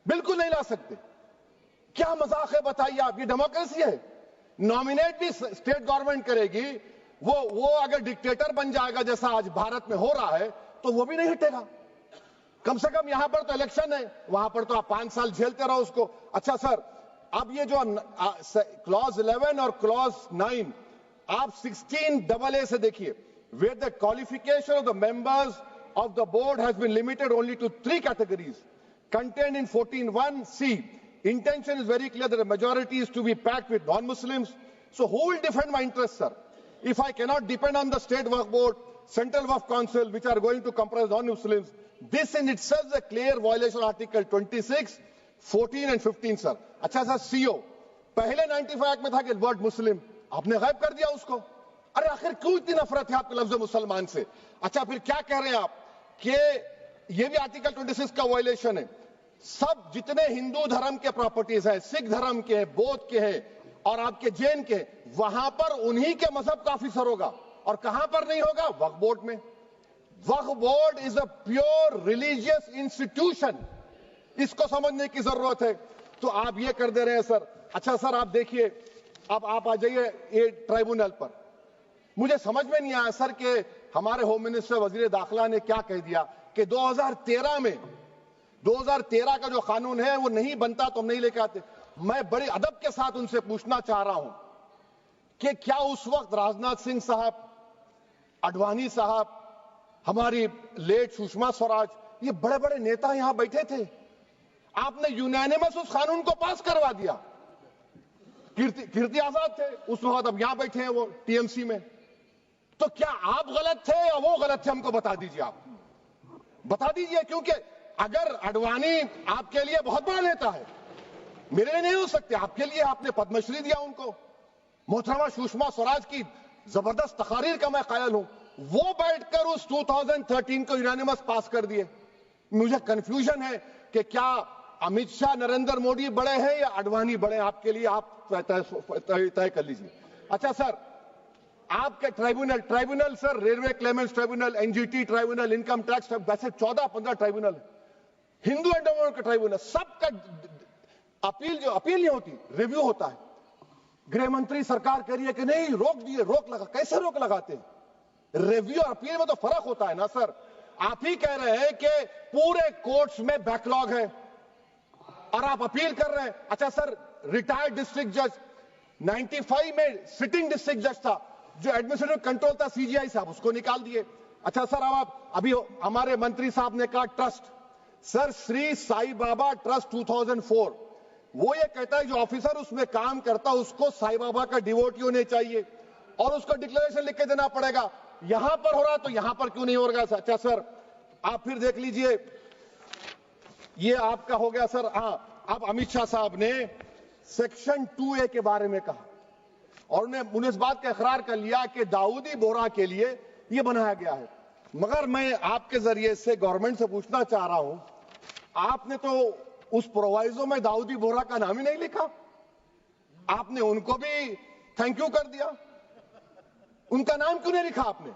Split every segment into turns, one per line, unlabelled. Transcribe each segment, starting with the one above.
बिल्कुल नहीं ला सकते। क्या मजाक है बताइए आप, ये डेमोक्रेसी है? नॉमिनेट भी स्टेट गवर्नमेंट करेगी, वो अगर डिक्टेटर बन जाएगा जैसा आज भारत में हो रहा है तो वो भी नहीं हटेगा। कम से कम यहां पर तो इलेक्शन है, वहां पर तो आप 5 साल झेलते रहो उसको। अच्छा सर, अब ये जो क्लॉज 11 और क्लॉज 9 आप 16AA से देखिए, where the qualification of the members of the board has been limited only to 3 categories contained in 14(1)(c). Intention is very clear that the majority is to be packed with non-Muslims. So who will defend my interests, sir? If I cannot depend on the state work board, central work council, which are going to comprise non-Muslims, this in itself is a clear violation of Article 26, 14 and 15, sir. अच्छा sir, CO पहले 95 act में था कि word मुस्लिम, आपने गायब कर दिया उसको। अरे आखिर क्यों इतनी नफरत है आपके लफ्ज मुसलमान से? अच्छा फिर क्या कह रहे हैं आप कि ये भी आर्टिकल 26 का वायलेशन है। सब जितने हिंदू धर्म के प्रॉपर्टीज हैं, सिख धर्म के हैं, बौद्ध के हैं और आपके जैन के, वहां पर उन्हीं के मजहब का ऑफिसर होगा। और कहां पर नहीं होगा? वक्फ बोर्ड में। Waqf board is a pure religious institution, इसको समझने की जरूरत है। तो आप ये कर दे रहे हैं सर। अच्छा सर, आप देखिए, अब आप आ जाइए ये ट्राइब्यूनल पर। मुझे समझ में नहीं आया सर कि हमारे होम मिनिस्टर वजीर दाखिला ने क्या कह दिया कि 2013 का जो कानून है वो नहीं बनता तो हम नहीं लेके आते। मैं बड़े अदब के साथ उनसे पूछना चाह रहा हूं कि क्या उस वक्त राजनाथ सिंह साहब, अडवाणी साहब, हमारी लेट सुषमा स्वराज, ये बड़े बड़े नेता यहां बैठे थे? आपने यूनानिमस उस कानून को पास करवा दिया। कीर्ति आजाद थे उस वक्त, अब यहां बैठे हैं वो टीएमसी में। तो क्या आप गलत थे या वो गलत थे? हमको बता दीजिए, आप बता दीजिए। क्योंकि अगर अडवाणी आपके लिए बहुत बड़ा नेता है, मेरे लिए नहीं हो सकते, आपके लिए आपने पद्मश्री दिया उनको। मोहतरमा सुषमा स्वराज की जबरदस्त तकारीर का मैं कायल हूं, वो बैठकर उस 2013 को यूनानिमस पास कर दिए। मुझे कंफ्यूजन है कि क्या अमित शाह, नरेंद्र मोदी बड़े हैं या अडवाणी बड़े हैं? आपके लिए आप तय कर लीजिए। अच्छा सर, आपके tribunal sir, railway Clements tribunal, NGT tribunal, income tax, वैसे 14-15 ट्राइब्यूनल, हिंदू एंड का ट्राइब्यूनल, सबका अपील नहीं होती, रिव्यू होता है। गृह मंत्री सरकार कह रही है कि नहीं, रोक दिए, रोक लगा। कैसे रोक लगाते हैं? रिव्यू और अपील में तो फर्क होता है ना सर। आप ही कह रहे हैं कि पूरे कोर्ट्स में बैकलॉग है और आप अपील कर रहे हैं। अच्छा सर, रिटायर्ड डिस्ट्रिक्ट जज 95 में सिटिंग डिस्ट्रिक्ट जज था, जो एडमिनिस्ट्रेटिव कंट्रोल था सीजीआई साहब, उसको निकाल दिए। अच्छा सर, अब आप अभी हमारे मंत्री साहब ने कहा trust, sir Shri Sai Baba trust 2004, वो ये कहता है जो ऑफिसर उसमें काम करता उसको साई बाबा का डिवोटी होने चाहिए और उसको डिक्लेरेशन लिख के देना पड़ेगा। यहां पर हो रहा तो यहां पर क्यों नहीं हो रहा? अच्छा सर, आप फिर देख लीजिए, ये आपका हो गया सर। हां, अब अमित शाह साहब ने सेक्शन 2A के बारे में कहा और उन्होंने इस बात का इकरार कर लिया कि दाऊदी बोहरा के लिए यह बनाया गया है। मगर मैं आपके जरिए से गवर्नमेंट से पूछना चाह रहा हूं, आपने तो उस प्रोवाइजो में दाऊदी बोहरा का नाम ही नहीं लिखा। आपने उनको भी थैंक यू कर दिया, उनका नाम क्यों नहीं लिखा आपने?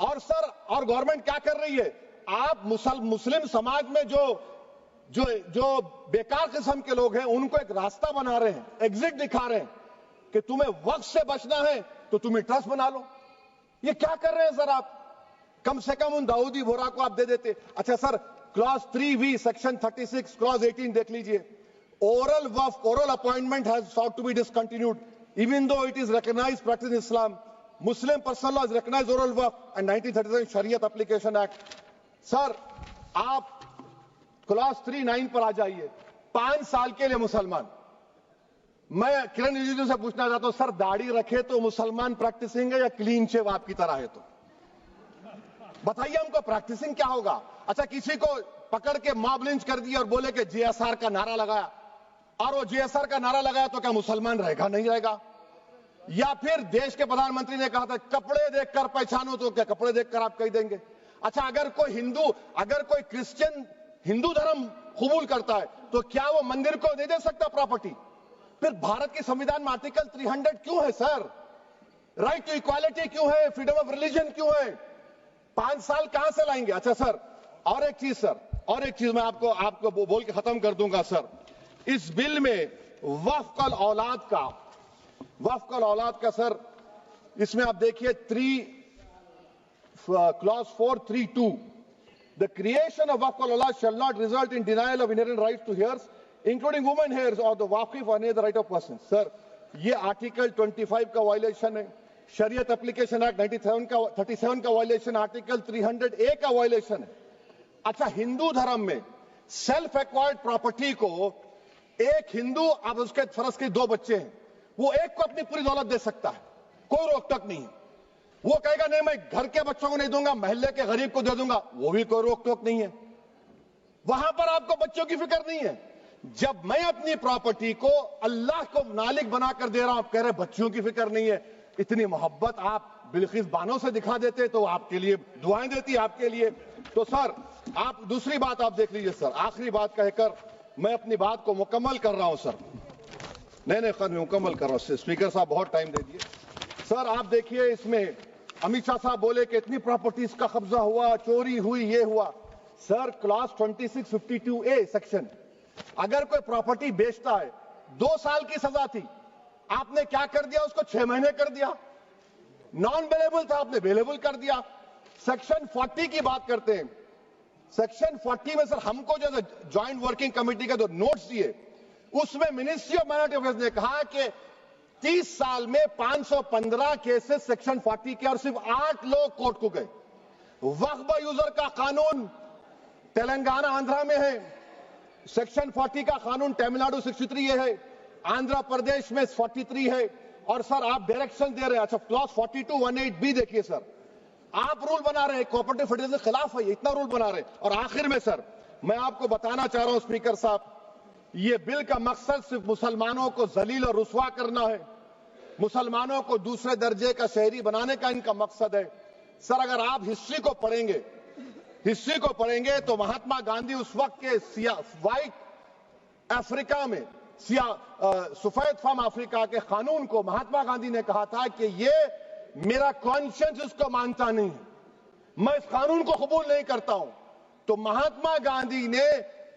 और सर, और गवर्नमेंट क्या कर रही है? आप मुस्लिम समाज में जो बेकार किस्म के लोग हैं उनको एक रास्ता बना रहे हैं, एग्जिट दिखा रहे हैं कि तुम्हें वक्त से बचना है तो तुम्हें ट्रस्ट बना लो। ये क्या कर रहे हैं सर आप? कम से कम उन दाऊदी बोहरा को आप दे देते। अच्छा sir, clause 3V section 36 clause 18 देख लीजिए। Oral Waqf, oral appointment has sought to be discontinued even though it is recognized practice in Islam. Muslim personal law has recognized oral waqf and 1937 Shariat Application Act. Sir, आप clause 3(9) पर आ जाइए। 5 साल के लिए मुसलमान। मैं किरण रिजिजू से पूछना चाहता हूं, सर दाढ़ी रखे तो मुसलमान प्रैक्टिसिंग है या क्लीन शेव आपकी तरह है? तो बताइए हमको, प्रैक्टिसिंग क्या होगा? अच्छा, किसी को पकड़ के मॉब लिंच कर दिया और बोले कि JSR का नारा लगाया, और वो JSR का नारा लगाया तो क्या मुसलमान रहेगा? नहीं रहेगा। या फिर देश के प्रधानमंत्री ने कहा था कपड़े देखकर पहचानो, तो क्या कपड़े देखकर आप कह देंगे? अच्छा, अगर कोई क्रिश्चियन हिंदू धर्म कबूल करता है तो क्या वो मंदिर को दे सकता प्रॉपर्टी? फिर भारत के संविधान में आर्टिकल 300 क्यों है सर? राइट टू इक्वालिटी क्यों है? फ्रीडम ऑफ रिलीजन क्यों है? 5 साल कहां से लाएंगे? अच्छा सर, और एक चीज सर, और एक चीज मैं आपको बोल के खत्म कर दूंगा सर, इस बिल में वक्फ औलाद का सर, इसमें आप देखिए clause 432, the creation of waqf aulad shall not result in denial of inherent right to heirs including women heirs और द वाकिफ और the right of person. Sir ये आर्टिकल 25 का वायलेशन है, शरीयत एप्लीकेशन एक्ट 37 का वायलेशन, आर्टिकल 300A का वायलेशन है। अच्छा, हिंदू धर्म में सेल्फ एक्वायर्ड प्रॉपर्टी को एक हिंदू, अब उसके फर्ज के 2 बच्चे हैं, वो एक को अपनी पूरी दौलत दे सकता है, कोई रोक टोक नहीं है। वो कहेगा नहीं मैं घर के बच्चों को नहीं दूंगा, मोहल्ले के गरीब को दे दूंगा, वो भी कोई रोक टोक नहीं है। वहां पर आपको बच्चों की फिक्र नहीं है। जब मैं अपनी प्रॉपर्टी को अल्लाह को मालिक बनाकर दे रहा हूं, आप कह रहे बच्चियों की फिक्र नहीं है। इतनी मोहब्बत आप बिल्किस बानो से दिखा देते तो आपके लिए दुआएं देती आपके लिए। तो सर आप दूसरी बात आप देख लीजिए सर, आखिरी बात कहकर मैं अपनी बात को मुकम्मल कर रहा हूं सर। नहीं खैर मैं मुकम्मल कर रहा हूं, स्पीकर साहब बहुत टाइम दे दिए। सर आप देखिए, इसमें अमित शाह साहब बोले कि इतनी प्रॉपर्टीज का कब्जा हुआ, चोरी हुई, ये हुआ। सर क्लॉज 2652A सेक्शन, अगर कोई प्रॉपर्टी बेचता है 2 साल की सजा थी, आपने क्या कर दिया, उसको 6 महीने कर दिया। नॉन अवेलेबल था, आपने अवेलेबल कर दिया। सेक्शन 40 की बात करते हैं, सेक्शन 40 में सर हमको जो ज्वाइंट वर्किंग कमेटी का जो नोट्स दिए, उसमें मिनिस्ट्री ऑफ माइनॉरिटी अफेयर्स ने कहा कि 30 साल में 515 केसेस सेक्शन 40 के, और सिर्फ 8 लोग कोर्ट को गए। वक्फ यूजर का कानून तेलंगाना आंध्रा में है, सेक्शन 40 का कानून तमिलनाडु 63 है, आंध्र प्रदेश में 43 है। और सर आप डायरेक्शन दे रहे हैं, अच्छा क्लॉज 4218B देखिए सर, आप रूल बना रहे हैं, कोऑपरेटिव फेडरलिज्म के खिलाफ है, इतना रूल बना रहे हैं। और आखिर में सर मैं आपको बताना चाह रहा हूं स्पीकर साहब, ये बिल का मकसद सिर्फ मुसलमानों को जलील और रुस्वा करना है, मुसलमानों को दूसरे दर्जे का शहरी बनाने का इनका मकसद है। सर अगर आप हिस्ट्री को पढ़ेंगे तो महात्मा गांधी उस वक्त के व्हाइट अफ्रीका में सफेद फार्म अफ्रीका के कानून को महात्मा गांधी ने कहा था कि ये मेरा कॉन्शियंस इसको मानता नहीं है, मैं इस कानून को कबूल नहीं करता हूं। तो महात्मा गांधी ने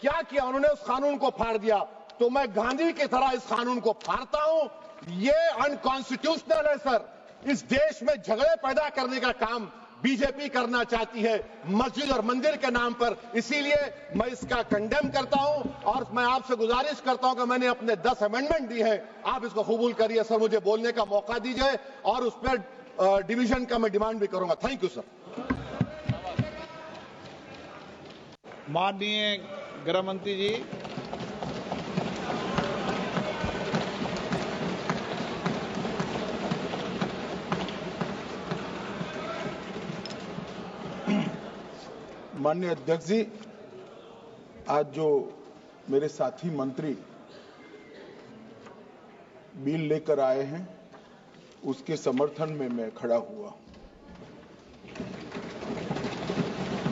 क्या किया, उन्होंने उस कानून को फाड़ दिया। तो मैं गांधी की तरह इस कानून को फाड़ता हूं। ये अनकॉन्स्टिट्यूशनल है सर। इस देश में झगड़े पैदा करने का काम बीजेपी करना चाहती है मस्जिद और मंदिर के नाम पर, इसीलिए मैं इसका कंडेम करता हूं। और मैं आपसे गुजारिश करता हूं कि मैंने अपने 10 अमेंडमेंट दी है, आप इसको कबूल करिए सर, मुझे बोलने का मौका दीजिए और उस पर डिवीजन का मैं डिमांड भी करूंगा। Thank you sir.
माननीय गृह मंत्री जी।
माननीय अध्यक्ष जी, आज जो मेरे साथी मंत्री बिल लेकर आए हैं उसके समर्थन में मैं खड़ा हुआ।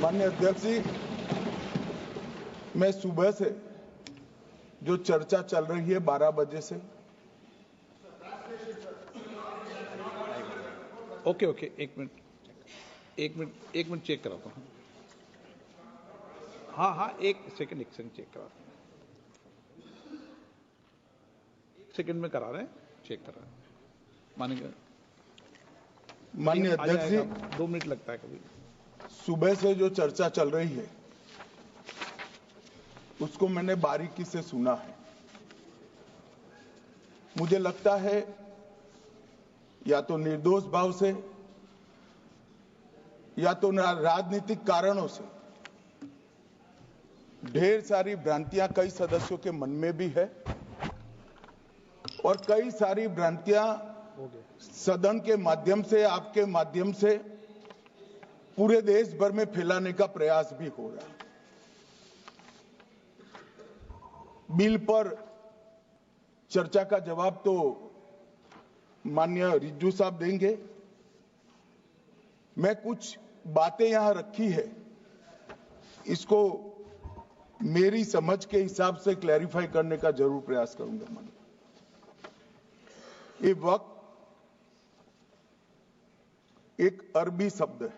माननीय अध्यक्ष जी, मैं सुबह से जो चर्चा चल रही है 12 बजे से,
ओके एक मिनट चेक कराता हूँ। हाँ एक सेकंड चेक कराता हूँ। 1 सेकंड में करा रहे हैं, चेक करा रहे हैं।
माननीय अध्यक्ष जी,
2 मिनट लगता है कभी।
सुबह से जो चर्चा चल रही है उसको मैंने बारीकी से सुना है। मुझे लगता है या तो निर्दोष भाव से या तो राजनीतिक कारणों से ढेर सारी भ्रांतियां कई सदस्यों के मन में भी है और कई सारी भ्रांतियां सदन के माध्यम से, आपके माध्यम से पूरे देश भर में फैलाने का प्रयास भी हो रहा है। बिल पर चर्चा का जवाब तो माननीय रिज्जू साहब देंगे। मैं कुछ बातें यहां रखी है, इसको मेरी समझ के हिसाब से क्लैरिफाई करने का जरूर प्रयास करूंगा। माननीय, ये वक्त एक अरबी शब्द है।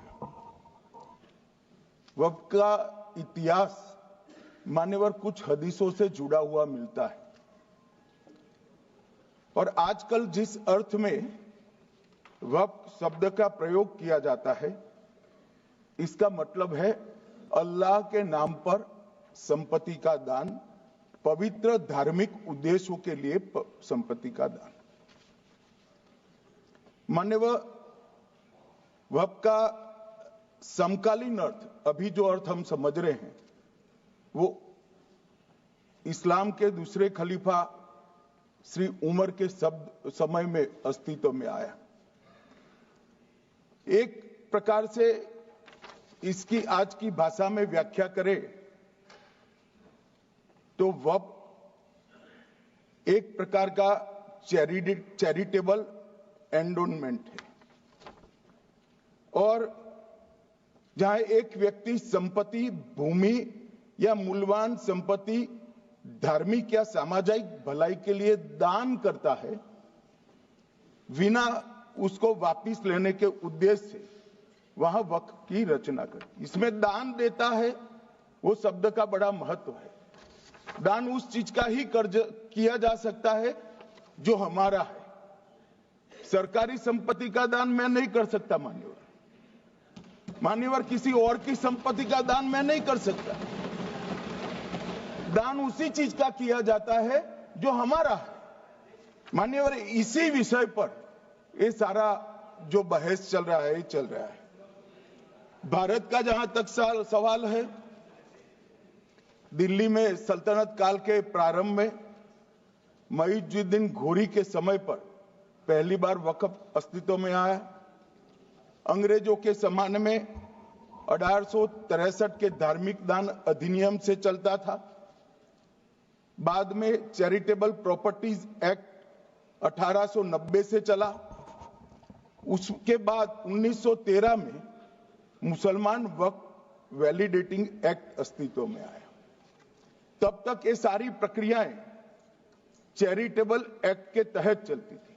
वक्त का इतिहास मान्यवर कुछ हदीसों से जुड़ा हुआ मिलता है। और आजकल जिस अर्थ में वक्फ शब्द का प्रयोग किया जाता है, इसका मतलब है अल्लाह के नाम पर संपत्ति का दान, पवित्र धार्मिक उद्देश्यों के लिए संपत्ति का दान। मान्यवर वक्फ का समकालीन अर्थ, अभी जो अर्थ हम समझ रहे हैं, वो इस्लाम के दूसरे खलीफा श्री उमर के समय में अस्तित्व में आया। एक प्रकार से इसकी आज की भाषा में व्याख्या करें तो वक्फ एक प्रकार का चैरिटेबल एंडोनमेंट है, और जहां एक व्यक्ति संपत्ति, भूमि या मूल्यवान संपत्ति धार्मिक या सामाजिक भलाई के लिए दान करता है, बिना उसको वापस लेने के उद्देश्य से, वहां वक्फ की रचना करती। इसमें दान देता है, वो शब्द का बड़ा महत्व है। दान उस चीज का ही कर्ज किया जा सकता है जो हमारा है। सरकारी संपत्ति का दान मैं नहीं कर सकता मान्यवर, किसी और की संपत्ति का दान मैं नहीं कर सकता। दान उसी चीज का किया जाता है जो हमारा है। मान्यवर, इसी विषय पर ये सारा जो बहस चल रहा है। भारत का जहां तक सवाल है, दिल्ली में सल्तनत काल के प्रारंभ में मुइज़ुद्दीन घोरी के समय पर पहली बार वक्फ अस्तित्व में आया। अंग्रेजों के जमाने में 1863 के धार्मिक दान अधिनियम से चलता था। बाद में चैरिटेबल प्रॉपर्टीज एक्ट 1890 से चला। उसके बाद 1913 में मुसलमान वक्फ वैलिडेटिंग एक्ट अस्तित्व में आया। तब तक ये सारी प्रक्रियाएं चैरिटेबल एक्ट के तहत चलती थी।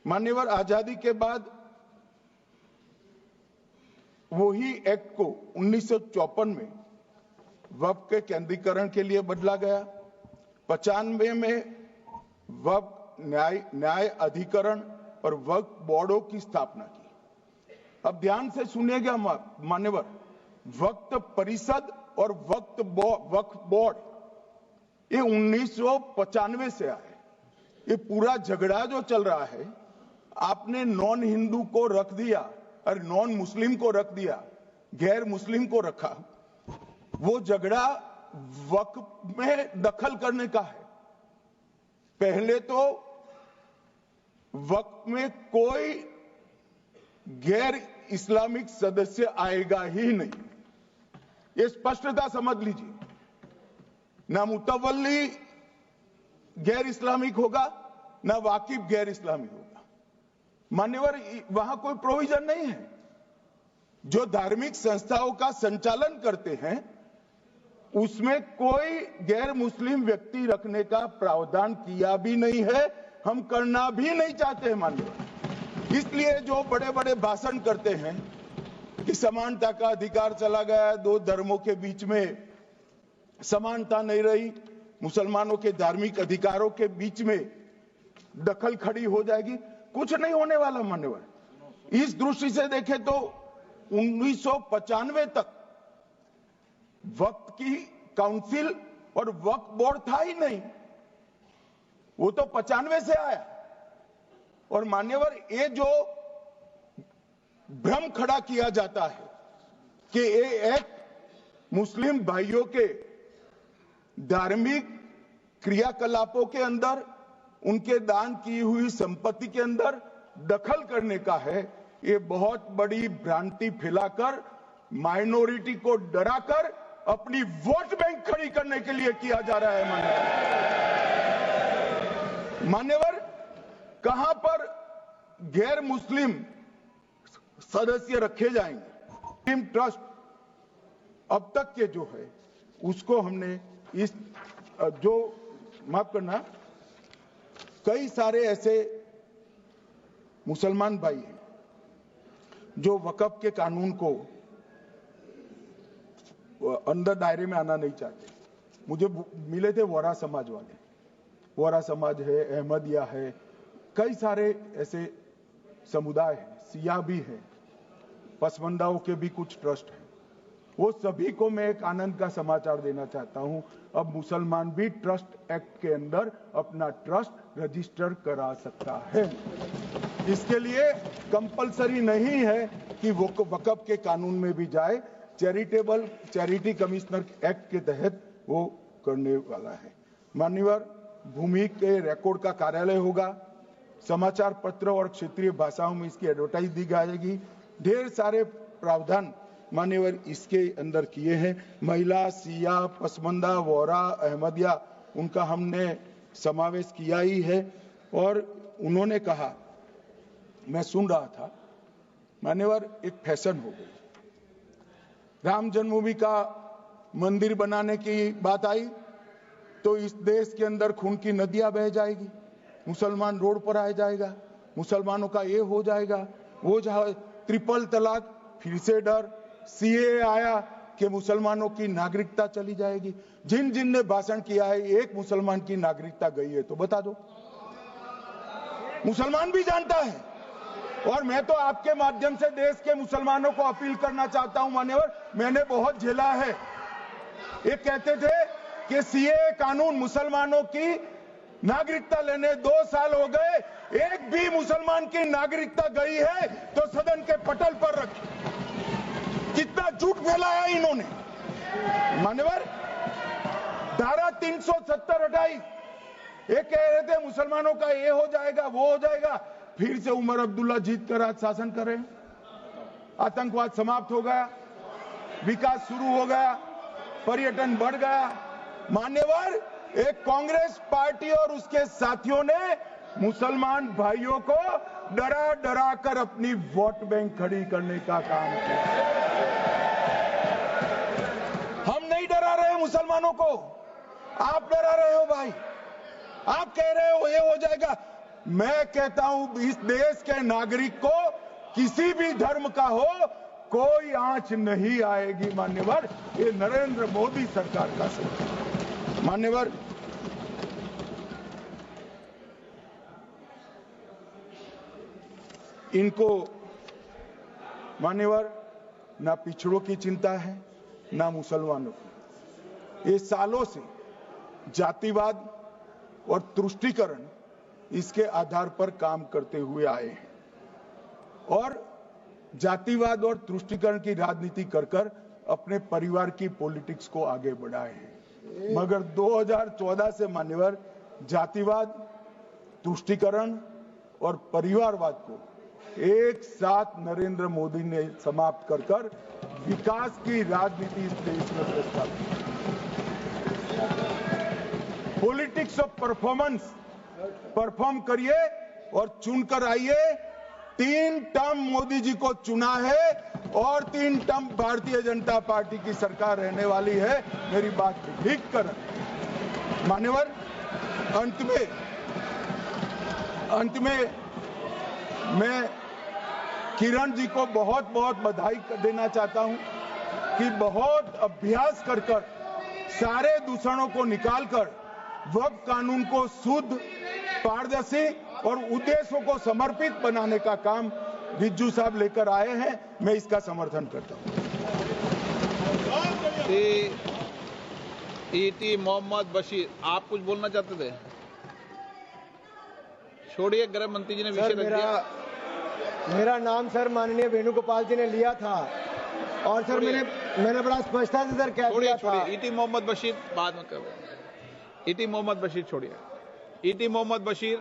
मान्यवर, आजादी के बाद वही एक्ट को 1954 में वक्फ के केंद्रीकरण के लिए बदला गया। 95 में वक्फ न्याय अधिकरण और वक्फ बोर्डों की स्थापना की। अब ध्यान से सुनिएगा मान्यवर, वक्फ परिषद और वक्फ बोर्ड ये 1995 से आए। ये पूरा झगड़ा जो चल रहा है, आपने नॉन हिंदू को रख दिया और नॉन मुस्लिम को रख दिया, गैर मुस्लिम को रखा। वो झगड़ा वक्फ में दखल करने का है। पहले तो वक्फ में कोई गैर इस्लामिक सदस्य आएगा ही नहीं, ये स्पष्टता समझ लीजिए। ना मुतवल्ली गैर इस्लामिक होगा, ना वाकिफ गैर इस्लामिक होगा। मान्यवर, वहां कोई प्रोविजन नहीं है। जो धार्मिक संस्थाओं का संचालन करते हैं, उसमें कोई गैर मुस्लिम व्यक्ति रखने का प्रावधान किया भी नहीं है, हम करना भी नहीं चाहते हैं मान्यवर। इसलिए जो बड़े बड़े भाषण करते हैं कि समानता का अधिकार चला गया, दो धर्मों के बीच में समानता नहीं रही, मुसलमानों के धार्मिक अधिकारों के बीच में दखल खड़ी हो जाएगी, कुछ नहीं होने वाला मान्यवर। इस दृष्टि से देखें तो 1995 तक वक्फ की काउंसिल और वक्फ बोर्ड था ही नहीं, वो तो 95 से आया। और मान्यवर, ये जो भ्रम खड़ा किया जाता है कि ये एक्ट मुस्लिम भाइयों के धार्मिक क्रियाकलापों के अंदर, उनके दान की हुई संपत्ति के अंदर दखल करने का है, ये बहुत बड़ी भ्रांति फैलाकर, माइनॉरिटी को डराकर अपनी वोट बैंक खड़ी करने के लिए किया जा रहा है मान्यवर। कहां पर गैर मुस्लिम सदस्य रखे जाएंगे? मुस्लिम ट्रस्ट अब तक के जो है उसको हमने इस जो माफ करना, कई सारे ऐसे मुसलमान भाई हैं जो वक्फ के कानून को अंदर दायरे में आना नहीं चाहते। मुझे मिले थे वोरा समाज वाले, वोरा समाज है, अहमदिया है, कई सारे ऐसे समुदाय हैं, सिया भी है, पसमंदाओं के भी कुछ ट्रस्ट हैं। वो सभी को मैं एक आनंद का समाचार देना चाहता हूं, अब मुसलमान भी ट्रस्ट एक्ट के अंदर अपना ट्रस्ट रजिस्टर करा सकता है। इसके लिए कंपलसरी नहीं है कि वो वक्फ के कानून में भी जाए, चैरिटी कमिश्नर एक्ट के तहत वो करने वाला है। मान्यवर, भूमि के रिकॉर्ड का कार्यालय होगा, समाचार पत्र और क्षेत्रीय भाषाओं में इसकी एडवर्टाइज दी जाएगी। ढेर सारे प्रावधान मान्यवर इसके अंदर किए हैं। महिला, सिया, पसमंदा, वोरा, अहमदिया, उनका हमने समावेश किया ही है। और उन्होंने कहा, मैं सुन रहा था, मान्यवर एक फैशन हो गई, राम जन्मभूमि का मंदिर बनाने की बात आई तो इस देश के अंदर खून की नदियां बह जाएगी, मुसलमान रोड पर आ जाएगा, मुसलमानों का ये हो जाएगा, वो ट्रिपल तलाक, फिर से डर, सीए आया कि मुसलमानों की नागरिकता चली जाएगी। जिन जिन ने भाषण किया है, एक मुसलमान की नागरिकता गई है तो बता दो। मुसलमान भी जानता है। और मैं तो आपके माध्यम से देश के मुसलमानों को अपील करना चाहता हूं, मान्यवर, मैंने बहुत झेला है। ये कहते थे कि सीए कानून मुसलमानों की नागरिकता लेने 2 साल हो गए, एक भी मुसलमान की नागरिकता गई है तो सदन के पटल पर रखी। कितना झूठ फैलाया इन्होंने। मान्यवर, धारा 370 हटाई, ये कह रहे थे मुसलमानों का ये हो जाएगा, वो हो जाएगा, फिर से उमर अब्दुल्ला जीत कर आज शासन कर रहे हैं। आतंकवाद समाप्त हो गया, विकास शुरू हो गया, पर्यटन बढ़ गया। मान्यवर, एक कांग्रेस पार्टी और उसके साथियों ने मुसलमान भाइयों को डरा डरा कर अपनी वोट बैंक खड़ी करने का काम किया। हम नहीं डरा रहे मुसलमानों को, आप डरा रहे हो भाई। आप कह रहे हो ये हो जाएगा। मैं कहता हूं इस देश के नागरिक को किसी भी धर्म का हो कोई आंच नहीं आएगी। मान्यवर, ये नरेंद्र मोदी सरकार का सरकार। मान्यवर, इनको मान्यवर ना पिछड़ों की चिंता है ना मुसलमानों की। ये सालों से जातिवाद और तुष्टीकरण इसके आधार पर काम करते हुए आए हैं और जातिवाद और तुष्टीकरण की राजनीति कर कर अपने परिवार की पॉलिटिक्स को आगे बढ़ाए हैं। मगर 2014 से मान्यवर जातिवाद, तुष्टीकरण और परिवारवाद को एक साथ नरेंद्र मोदी ने समाप्त कर कर विकास की राजनीति इस देश में प्रस्तावित की। पॉलिटिक्स ऑफ परफॉर्मेंस, परफॉर्म करिए और चुनकर आइए। 3 टर्म मोदी जी को चुना है और 3 टर्म भारतीय जनता पार्टी की सरकार रहने वाली है। मेरी बात ठीक कर। मान्यवर, अंत में मैं किरण जी को बहुत बहुत बधाई देना चाहता हूं कि बहुत अभ्यास कर सारे दूषणों को निकालकर वक्फ कानून को शुद्ध, पारदर्शी और उद्देश्यों को समर्पित बनाने का काम रिज्जू साहब लेकर आए हैं। मैं इसका समर्थन करता हूं।
ईटी मोहम्मद बशीर, आप कुछ बोलना चाहते थे? छोड़िए, गृह मंत्री जी ने विषय रख दिया।
मेरा नाम सर माननीय वेणुगोपाल जी ने लिया था और सर मैंने बड़ा स्पष्टता से सर कह दिया था।
ईटी मोहम्मद बशीर बाद में करो। ईटी मोहम्मद बशीर छोड़िए। ईटी मोहम्मद बशीर